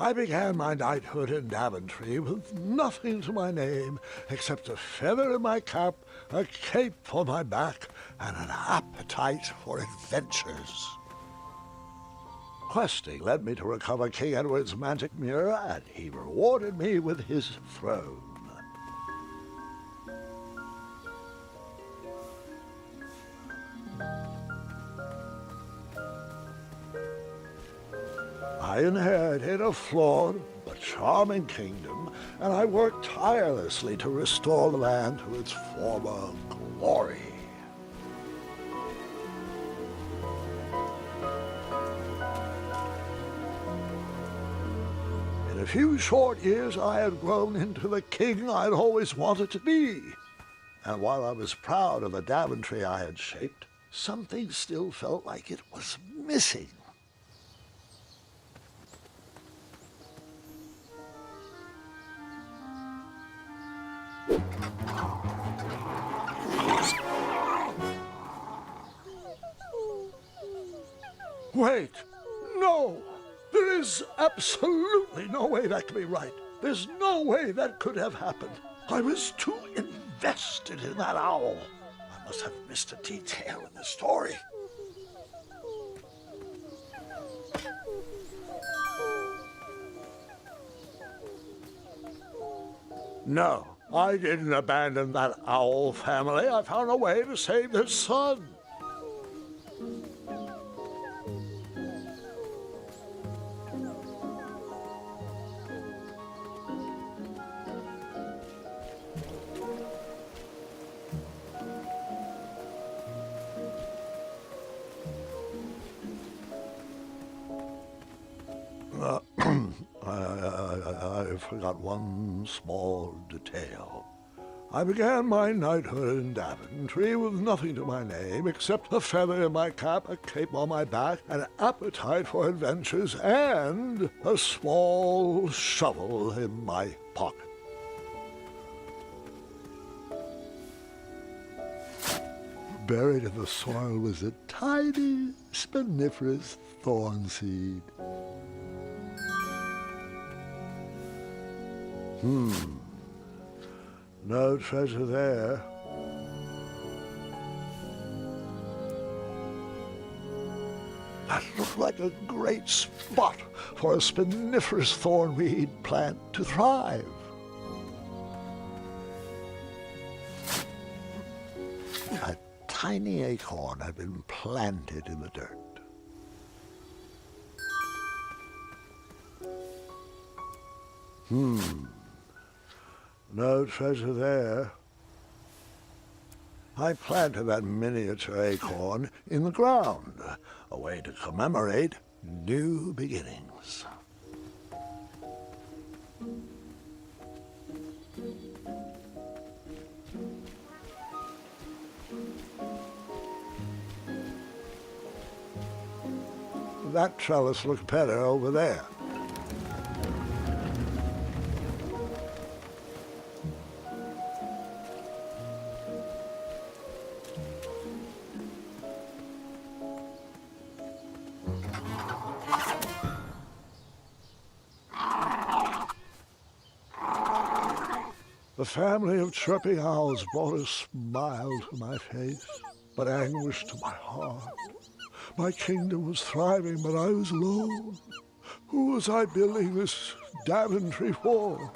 I began my knighthood in Daventry with nothing to my name except a feather in my cap, a cape for my back, and an appetite for adventures. Questing led me to recover King Edward's magic mirror, and he rewarded me with his throne. I inherited a flawed but charming kingdom, and I worked tirelessly to restore the land to its former glory. In a few short years, I had grown into the king I'd always wanted to be. And while I was proud of the Daventry I had shaped, something still felt like it was missing. Wait! No! There is absolutely no way that could be right. There's no way that could have happened. I was too invested in that owl. I must have missed a detail in the story. No, I didn't abandon that owl family. I found a way to save their son. I forgot one small detail. I began my knighthood in Daventry with nothing to my name except a feather in my cap, a cape on my back, an appetite for adventures, and a small shovel in my pocket. Buried in the soil was a tiny, spiniferous thorn seed. No treasure there. That looked like a great spot for a spiniferous thornweed plant to thrive. A tiny acorn had been planted in the dirt. No treasure there. I planted that miniature acorn in the ground, a way to commemorate new beginnings. That trellis looks better over there. The family of chirping owls brought a smile to my face, but anguish to my heart. My kingdom was thriving, but I was alone. Who was I building this Daventry for?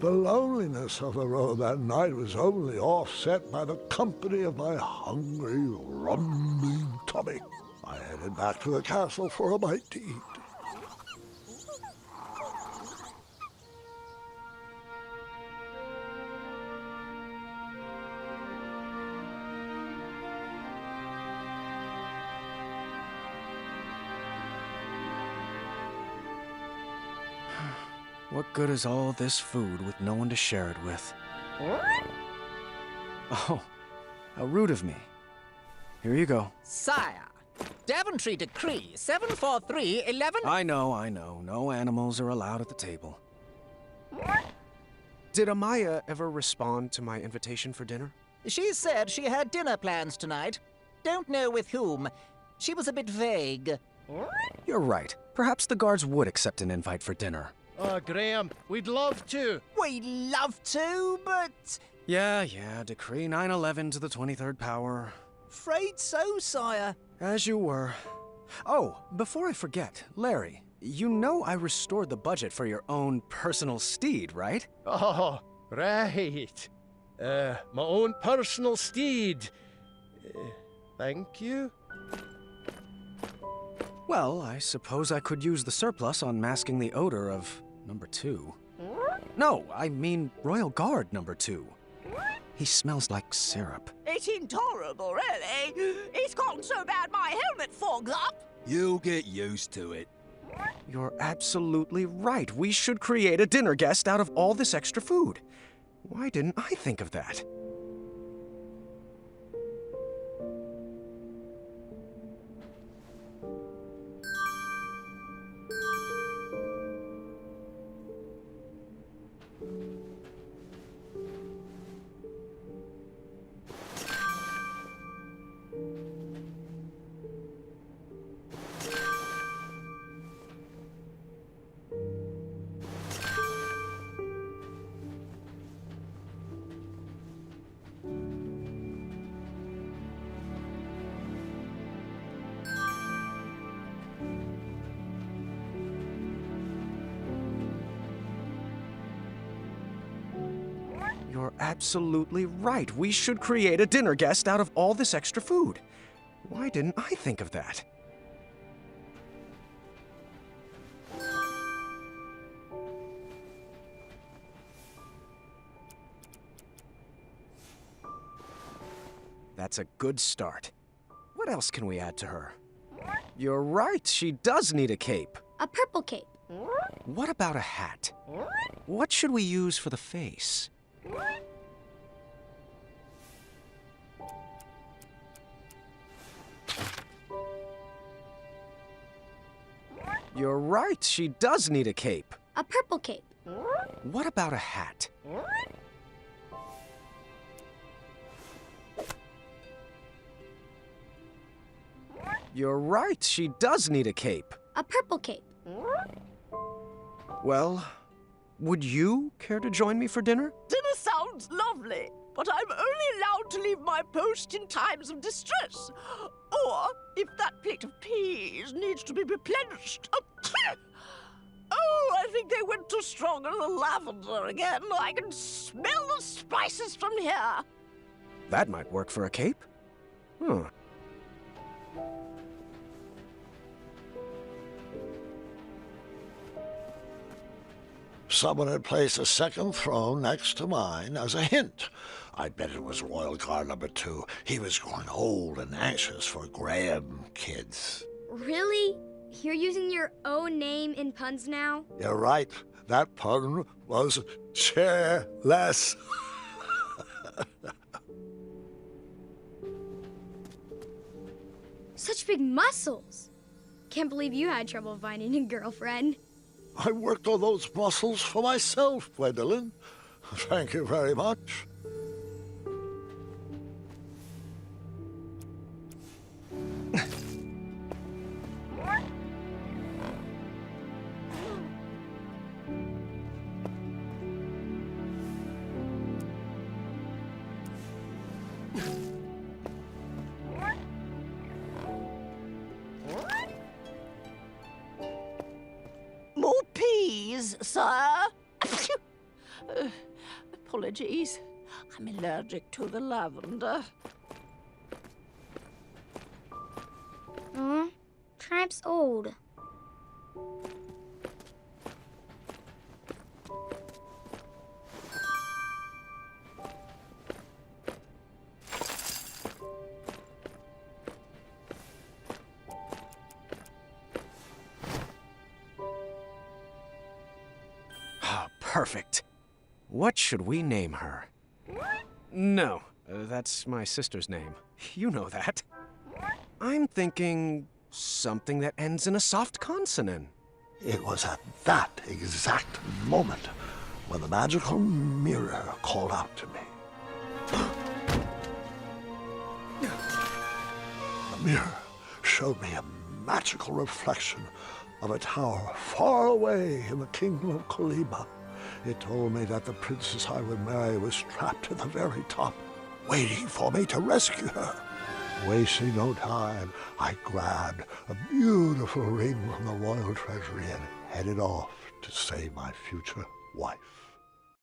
The loneliness of the road that night was only offset by the company of my hungry, rumbling tummy. I headed back to the castle for a bite to eat. What good is all this food with no one to share it with? Oh, how rude of me. Here you go. Sire, Daventry Decree 74311... I know. No animals are allowed at the table. Did Amaya ever respond to my invitation for dinner? She said she had dinner plans tonight. Don't know with whom. She was a bit vague. You're right. Perhaps the guards would accept an invite for dinner. Oh, Graham, we'd love to. We'd love to, but... Yeah, decree 9/11 to the 23rd power. Afraid so, sire. As you were. Oh, before I forget, Larry, you know I restored the budget for your own personal steed, right? Oh, right. My own personal steed. Thank you. Well, I suppose I could use the surplus on masking the odor of number 2. No, I mean Royal Guard number 2. He smells like syrup. It's intolerable, really. It's gotten so bad my helmet fogs up. You'll get used to it. You're absolutely right. We should create a dinner guest out of all this extra food. Why didn't I think of that? You're absolutely right. We should create a dinner guest out of all this extra food. Why didn't I think of that? That's a good start. What else can we add to her? You're right, she does need a cape. A purple cape. What about a hat? What should we use for the face? You're right, she does need a cape. A purple cape. What about a hat? You're right, she does need a cape. A purple cape. Well, would you care to join me for dinner? Dinner sounds lovely, but I'm only allowed to leave my post in times of distress. Or if that plate of peas needs to be replenished. Oh, I think they went too strong on the lavender again. I can smell the spices from here. That might work for a cape. Someone had placed a second throne next to mine as a hint. I bet it was Royal Guard number 2. He was growing old and anxious for Graham kids. Really? You're using your own name in puns now? You're right. That pun was chairless. Such big muscles. Can't believe you had trouble finding a girlfriend. I worked on those muscles for myself, Gwendolyn. Thank you very much. More peas, sir. Apologies. I'm allergic to the lavender. Tribe's old. Perfect. What should we name her? No, that's my sister's name. You know that. I'm thinking something that ends in a soft consonant. It was at that exact moment when the magical mirror called out to me. The mirror showed me a magical reflection of a tower far away in the kingdom of Koliba. It told me that the princess I would marry was trapped at the very top, waiting for me to rescue her. Wasting no time, I grabbed a beautiful ring from the royal treasury and headed off to save my future wife.